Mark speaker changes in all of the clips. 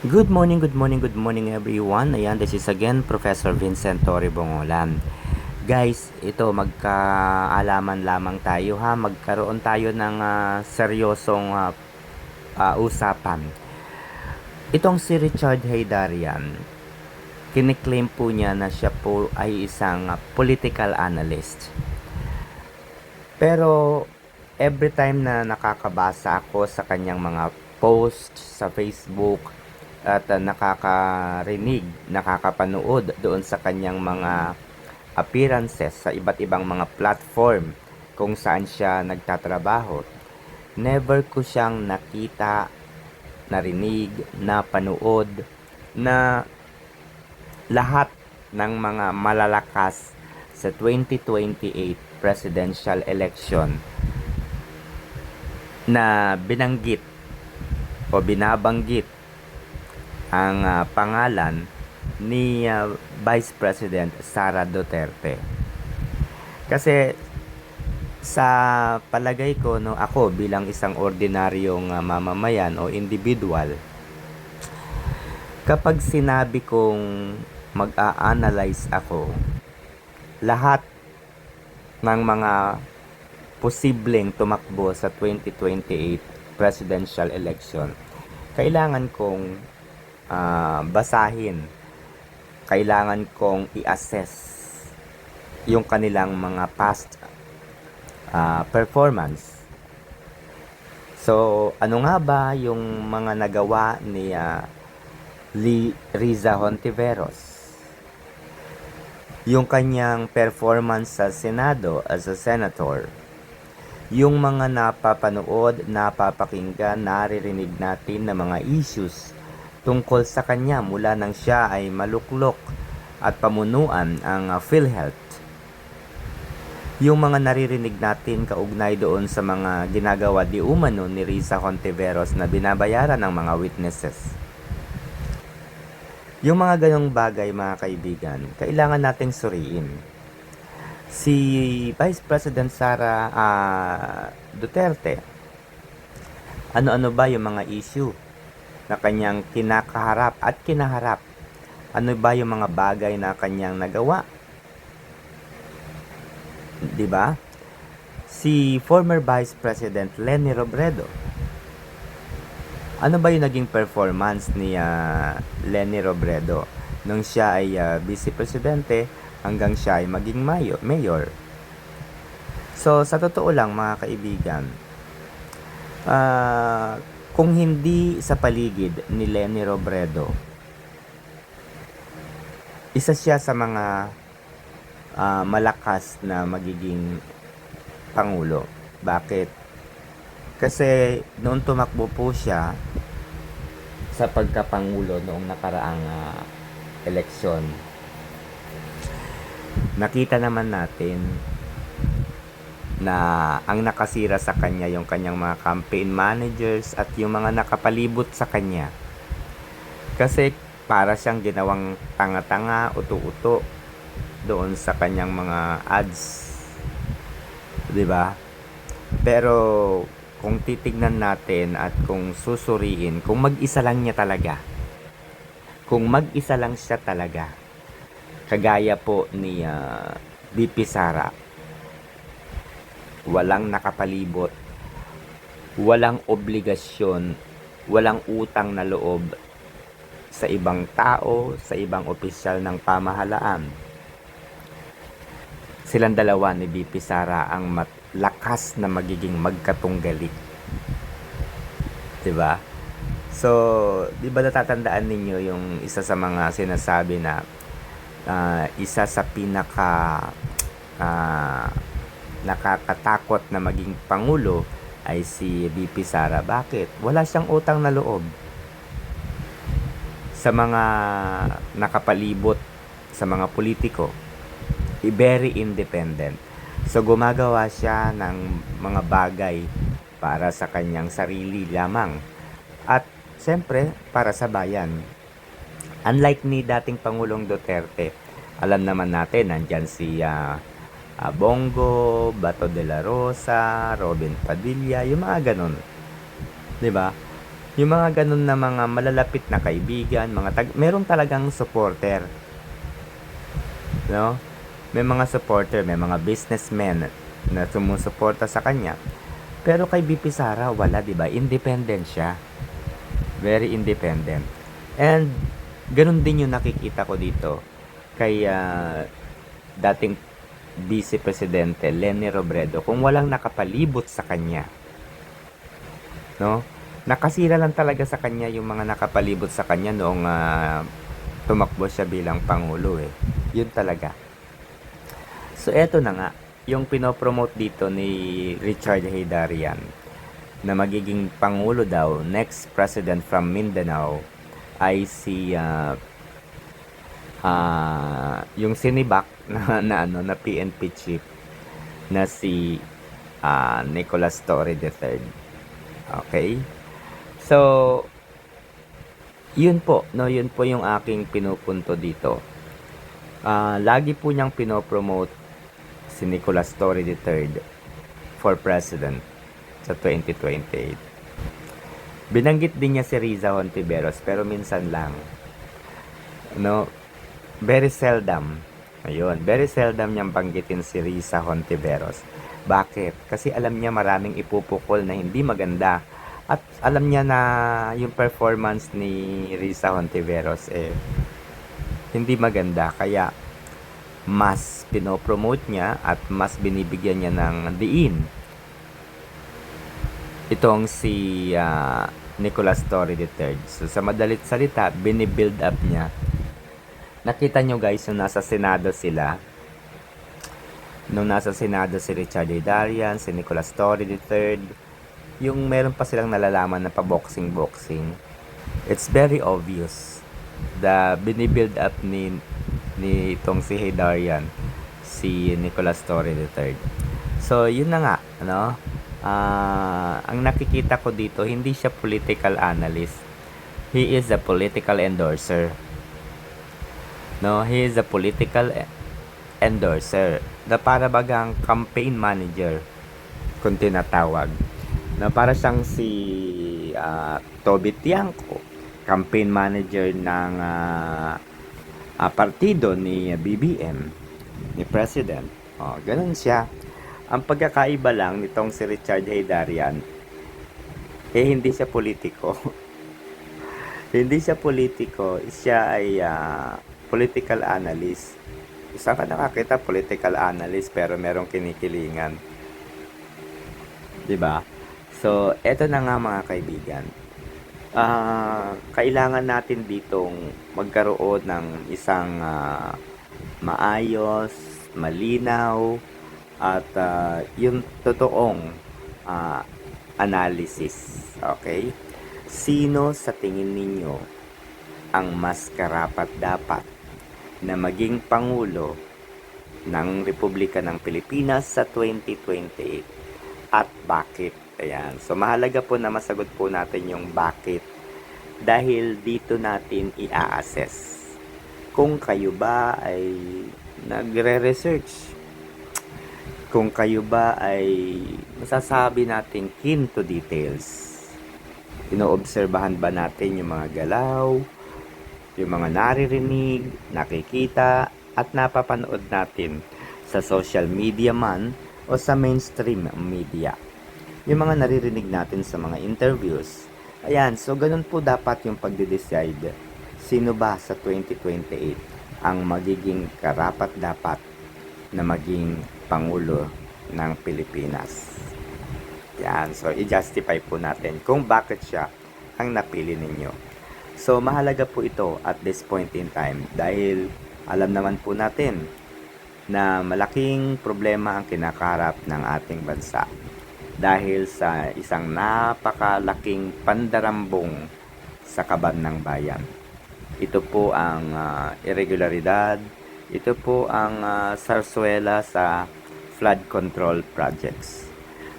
Speaker 1: Good morning, good morning, good morning everyone. Ayan, this is again Professor Vincent Torre Bongolan. Guys, ito magkaalaman lamang tayo ha. Magkaroon tayo ng seryosong usapan. Itong si Richard Haydarian, kiniklaim po niya na siya po ay isang political analyst. Pero every time na nakakabasa ako sa kanyang mga post sa Facebook at nakakarinig, nakakapanood doon sa kanyang mga appearances sa iba't ibang mga platform kung saan siya nagtatrabaho, never ko siyang nakita, narinig, napanood na lahat ng mga malalakas sa 2028 presidential election na binanggit o binabanggit ang pangalan ni Vice President Sara Duterte. Kasi sa palagay ko, no, ako bilang isang ordinaryong mamamayan o individual, kapag sinabi kong mag-a-analyze ako lahat ng mga posibleng tumakbo sa 2028 presidential election, kailangan kong basahin, kailangan kong i-assess yung kanilang mga past performance. So, ano nga ba yung mga nagawa ni Riza Hontiveros? Yung kanyang performance sa Senado as a senator, yung mga napapanood, napapakinggan, naririnig natin na mga issues tungkol sa kanya mula nang siya ay maluklok at pamunuan ang PhilHealth. Yung mga naririnig natin kaugnay doon sa mga ginagawa di umano ni Riza Hontiveros na binabayaran ng mga witnesses. Yung mga ganong bagay, mga kaibigan, kailangan nating suriin. Si Vice President Sara Duterte, ano-ano ba yung mga issue na kanyang kinakaharap at kinaharap? Ano ba yung mga bagay na kanyang nagawa? 'Di ba? Si former Vice President Leni Robredo, ano ba yung naging performance ni Leni Robredo nung siya ay vice presidente hanggang siya ay maging mayor? So, sa totoo lang, mga kaibigan, kung hindi sa paligid ni Leni Robredo, isa siya sa mga malakas na magiging pangulo. Bakit? Kasi noon tumakbo po siya sa pagkapangulo noong nakaraang eleksyon. Nakita naman natin na ang nakasira sa kanya yung kanyang mga campaign managers at yung mga nakapalibot sa kanya. Kasi para siyang ginawang tanga-tanga, uto-uto doon sa kanyang mga ads. 'Di ba? Pero kung titignan natin at kung susuriin, kung mag-isa lang niya talaga, kung mag-isa lang siya talaga, kagaya po ni VP Sara, walang nakapalibot, walang obligasyon, walang utang na loob sa ibang tao, sa ibang opisyal ng pamahalaan. Silang dalawa ni VP Sara ang lakas na magiging magkatunggali. 'Di ba? So, 'di ba natatandaan ninyo yung isa sa mga sinasabi na isa sa pinaka nakakatakot na maging pangulo ay si VP Sara. Bakit? Wala siyang utang na loob sa mga nakapalibot, sa mga politiko. Very independent. So, gumagawa siya ng mga bagay para sa kanyang sarili lamang. At, siyempre, para sa bayan. Unlike ni dating Pangulong Duterte, alam naman natin, nandyan si Bongo, Bato de la Rosa, Robin Padilla, yung mga ganun. 'Di ba? Yung mga ganun na mga malalapit na kaibigan, meron talagang supporter, no? May mga supporter, may mga businessmen na sumusuporta sa kanya. Pero kay BP Sara, wala, 'di ba? Independent siya. Very independent. And ganun din yung nakikita ko dito kay dating Vice Presidente Leni Robredo, kung walang nakapalibot sa kanya, no? Nakasira lang talaga sa kanya yung mga nakapalibot sa kanya noong tumakbo siya bilang pangulo eh. Yun talaga. So eto na nga, yung pinopromote dito ni Richard Heydarian na magiging pangulo daw, next president from Mindanao ay si yung sinibak na PNP chief na si Nicolas Torre III. Okay? So, yun po, no, yun po yung aking pinupunto dito. Lagi po niyang pinopromote si Nicolas Torre III for president sa 2028. Binanggit din niya si Riza Hontiveros pero minsan lang. No, very seldom. Ayun, very seldom niyang banggitin si Riza Hontiveros. Bakit? Kasi alam niya maraming ipupukol na hindi maganda. At alam niya na yung performance ni Riza Hontiveros hindi maganda. Kaya mas pinopromote niya at mas binibigyan niya ng diin itong si Nicolas Torre III. So sa madalit salita, binibuild up niya. Nakita nyo guys, nung nasa Senado sila, nung nasa Senado si Richard Heydarian, si Nicolas Torre III, yung meron pa silang nalalaman na pa-boxing-boxing, it's very obvious the binibuild up ni itong si Heydarian, si Nicolas Torre III. So yun na nga, ano? Ang nakikita ko dito, hindi siya political analyst. He is a political endorser. No, he is a political endorser. Na para bagang campaign manager kung tinatawag. Na para siyang si Toby Tiangco, campaign manager ng partido ni BBM, ni President. Ganun siya. Ang pagkakaiba lang nitong si Richard Heydarian, hindi siya politiko. Hindi siya politiko, siya ay political analyst. Isa ka nakakita political analyst pero merong kinikilingan. 'Di ba? So, eto na nga mga kaibigan. Kailangan natin ditong magkaroon ng isang maayos, malinaw, at yung totoong analysis. Okay? Sino sa tingin ninyo ang mas karapat-dapat na maging Pangulo ng Republika ng Pilipinas sa 2028 at bakit? Ayan. So, mahalaga po na masagot po natin yung bakit dahil dito natin i-assess kung kayo ba ay nagre-research, kung kayo ba ay masasabi natin keen to details. Inoobserbahan ba natin yung mga galaw, yung mga naririnig, nakikita, at napapanood natin sa social media man o sa mainstream media. Yung mga naririnig natin sa mga interviews. Ayan, so ganun po dapat yung pagde-decide sino ba sa 2028 ang magiging karapat-dapat na maging Pangulo ng Pilipinas. Yan, so i-justify po natin kung bakit siya ang napili ninyo. So mahalaga po ito at this point in time dahil alam naman po natin na malaking problema ang kinakaharap ng ating bansa dahil sa isang napakalaking pandarambong sa kaban ng bayan. Ito po ang irregularidad, ito po ang sarsuela sa flood control projects.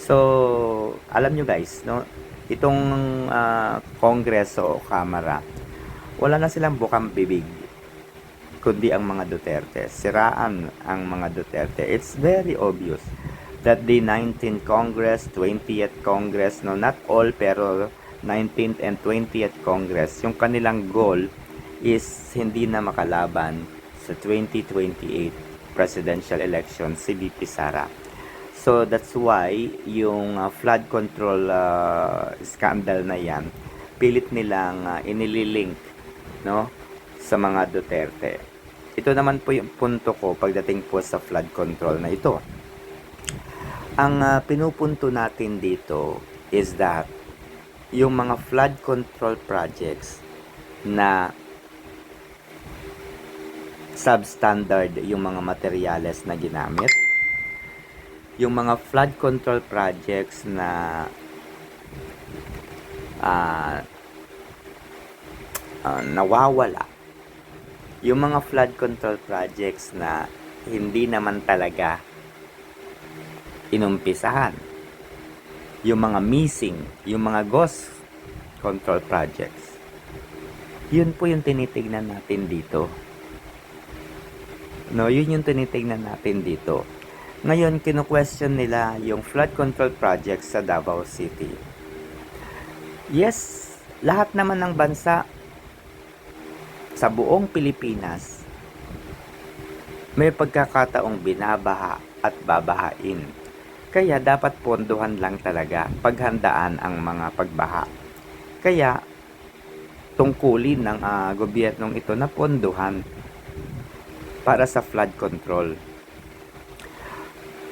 Speaker 1: So, alam nyo guys, no, itong Kongreso o Kamara, wala na silang bukang bibig, kundi ang mga Duterte. Siraan ang mga Duterte. It's very obvious that the 19th Congress, 20th Congress, no, not all, pero 19th and 20th Congress, yung kanilang goal is hindi na makalaban sa 2028 presidential election si VP Sara. So that's why yung flood control scandal na yan, pilit nilang inililink, no, sa mga Duterte. Ito naman po yung punto ko pagdating po sa flood control na ito. Ang pinupunto natin dito is that yung mga flood control projects na substandard yung mga materyales na ginamit, yung mga flood control projects na nawawala, yung mga flood control projects na hindi naman talaga inumpisahan, yung mga missing, yung mga ghost control projects, yun po yung tinitignan natin dito. No, yun yung tinitignan natin dito. Ngayon, kino-question nila yung flood control projects sa Davao City. Yes, lahat naman ng bansa sa buong Pilipinas may pagkakataong binabaha at babahain. Kaya dapat pondohan lang talaga, paghandaan ang mga pagbaha. Kaya tungkulin ng gobyernong ito na pondohan para sa flood control.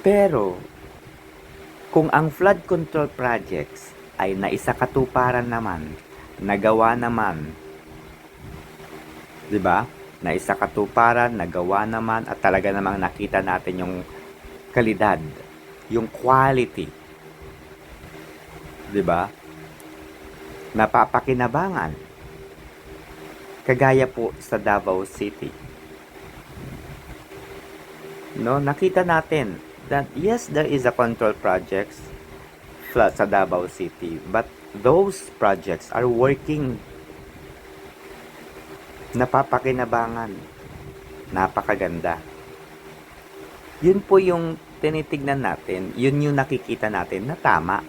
Speaker 1: Pero kung ang flood control projects ay naisakatuparan naman, nagawa naman, 'di ba? Naisakatuparan, nagawa naman, at talaga namang nakita natin yung kalidad, yung quality, 'di ba? Napapakinabangan. Kagaya po sa Davao City. No, nakita natin that yes, there is a control projects sa Davao City, but those projects are working. Napapakinabangan, napakaganda. Yun po yung tinitignan natin, yun yung nakikita natin na tama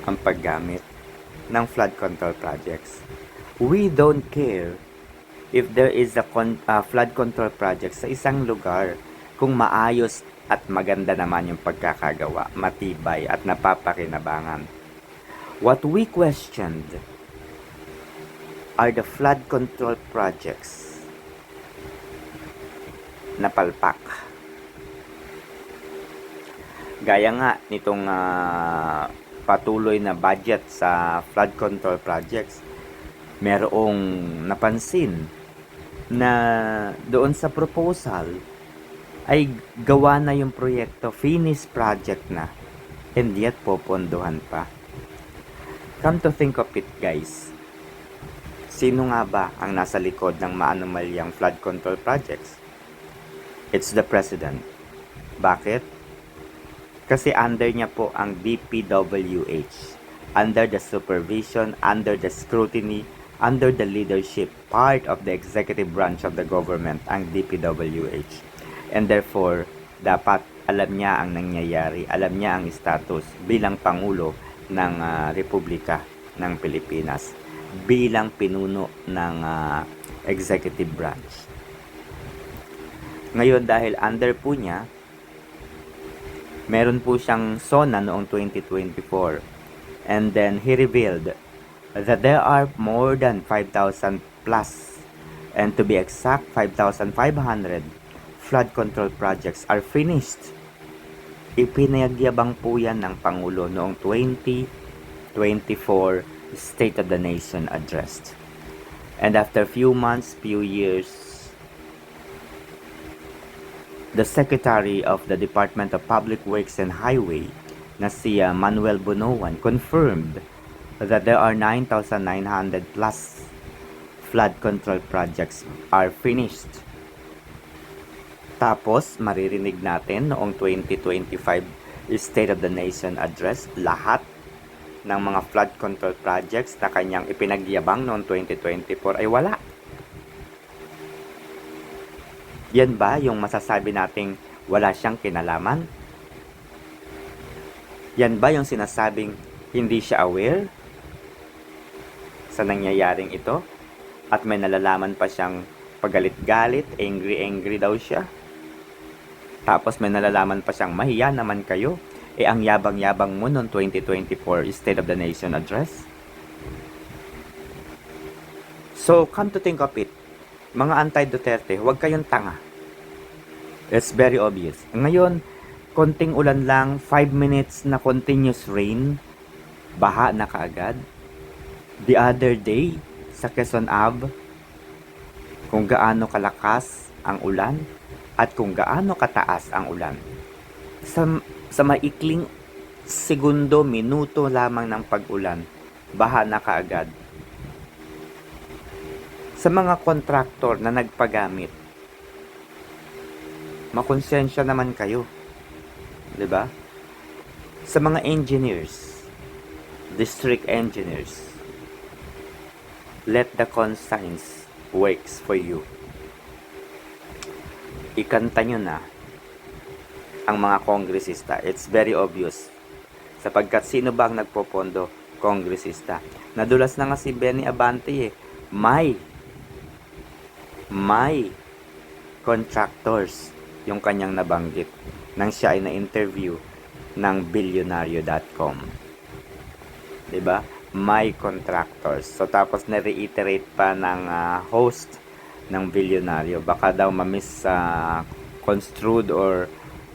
Speaker 1: ang paggamit ng flood control projects. We don't care if there is a flood control project sa isang lugar kung maayos at maganda naman yung pagkakagawa, matibay at napapakinabangan. What we questioned are the flood control projects na palpak. Gaya nga nitong patuloy na budget sa flood control projects, merong napansin na doon sa proposal ay gawa na yung proyekto, finished project na, and yet popondohan pa. Come to think of it, guys, sino nga ba ang nasa likod ng maanumalyang flood control projects? It's the President. Bakit? Kasi under niya po ang DPWH. Under the supervision, under the scrutiny, under the leadership, part of the executive branch of the government, ang DPWH. And therefore, dapat alam niya ang nangyayari, alam niya ang status bilang Pangulo ng Republika ng Pilipinas, bilang pinuno ng executive branch. Ngayon, dahil under po niya, meron po siyang SONA noong 2024. And then he revealed that there are more than 5,000 plus, and to be exact, 5,500 flood control projects are finished. Ipinagyabang po yan ng Pangulo noong 2024 State of the Nation Address. And after few months, few years, the Secretary of the Department of Public Works and Highway, na si Manuel Bunoan, confirmed that there are 9,900 plus flood control projects are finished. Tapos, maririnig natin noong 2025 State of the Nation Address, lahat ng mga flood control projects na kanyang ipinagyabang noong 2024 ay wala. Yan ba yung masasabi nating wala siyang kinalaman? Yan ba yung sinasabing hindi siya aware sa nangyayaring ito? At may nalalaman pa siyang pagalit-galit, angry daw siya. Tapos may nalalaman pa siyang mahiya naman kayo. Ang yabang-yabang mo noong 2024 State of the Nation Address. So, come to think of it, mga anti-Duterte, huwag kayong tanga. It's very obvious. Ngayon, konting ulan lang, 5 minutes na continuous rain, baha na kaagad. The other day, sa Quezon Ave, kung gaano kalakas ang ulan at kung gaano kataas ang ulan. Sa maikling segundo, minuto lamang ng pag-ulan, baha na kaagad. Sa mga kontraktor na nagpagamit, makonsensya naman kayo. 'Di ba? Sa mga engineers, district engineers, let the conscience works for you. Ikanta nyo na ang mga kongresista. It's very obvious. Sapagkat sino ba ang nagpopondo? Kongresista. Nadulas na nga si Benny Abante May contractors yung kanyang nabanggit nang siya ay na-interview ng Billionario.com. Diba? May contractors. So tapos na-reiterate pa ng host ng Billionario. Baka daw ma-misconstrued or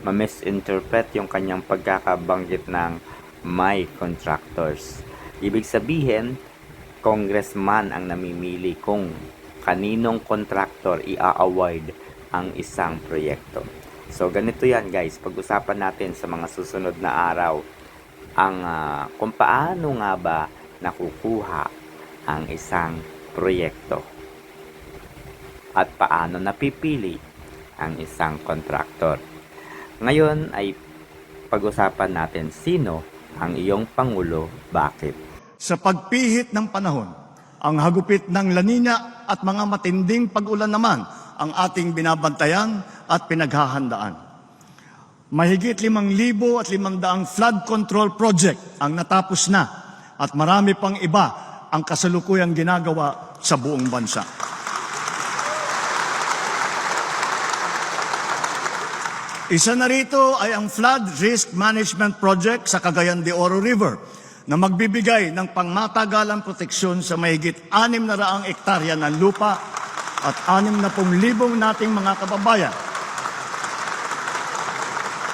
Speaker 1: ma-misinterpret yung kanyang pagkakabanggit ng may contractors. Ibig sabihin, congressman ang namimili kung kaninong contractor i-award ang isang proyekto. So ganito yan guys, pag-usapan natin sa mga susunod na araw ang kung paano nga ba nakukuha ang isang proyekto at paano napipili ang isang contractor. Ngayon ay pag-usapan natin sino ang iyong Pangulo, bakit?
Speaker 2: Sa pagpihit ng panahon, ang hagupit ng La Nina at mga matinding pag-ulan naman ang ating binabantayan at pinaghahandaan. Mahigit 5,500 flood control project ang natapos na at marami pang iba ang kasalukuyang ginagawa sa buong bansa. Isa na rito ay ang Flood Risk Management Project sa Cagayan de Oro River na magbibigay ng pangmatagalang proteksyon sa mahigit 600 ektarya ng lupa at 60,000 nating mga kababayan.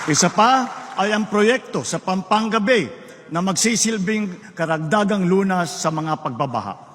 Speaker 2: Isa pa ay ang proyekto sa Pampanga Bay na magsisilbing karagdagang lunas sa mga pagbabaha.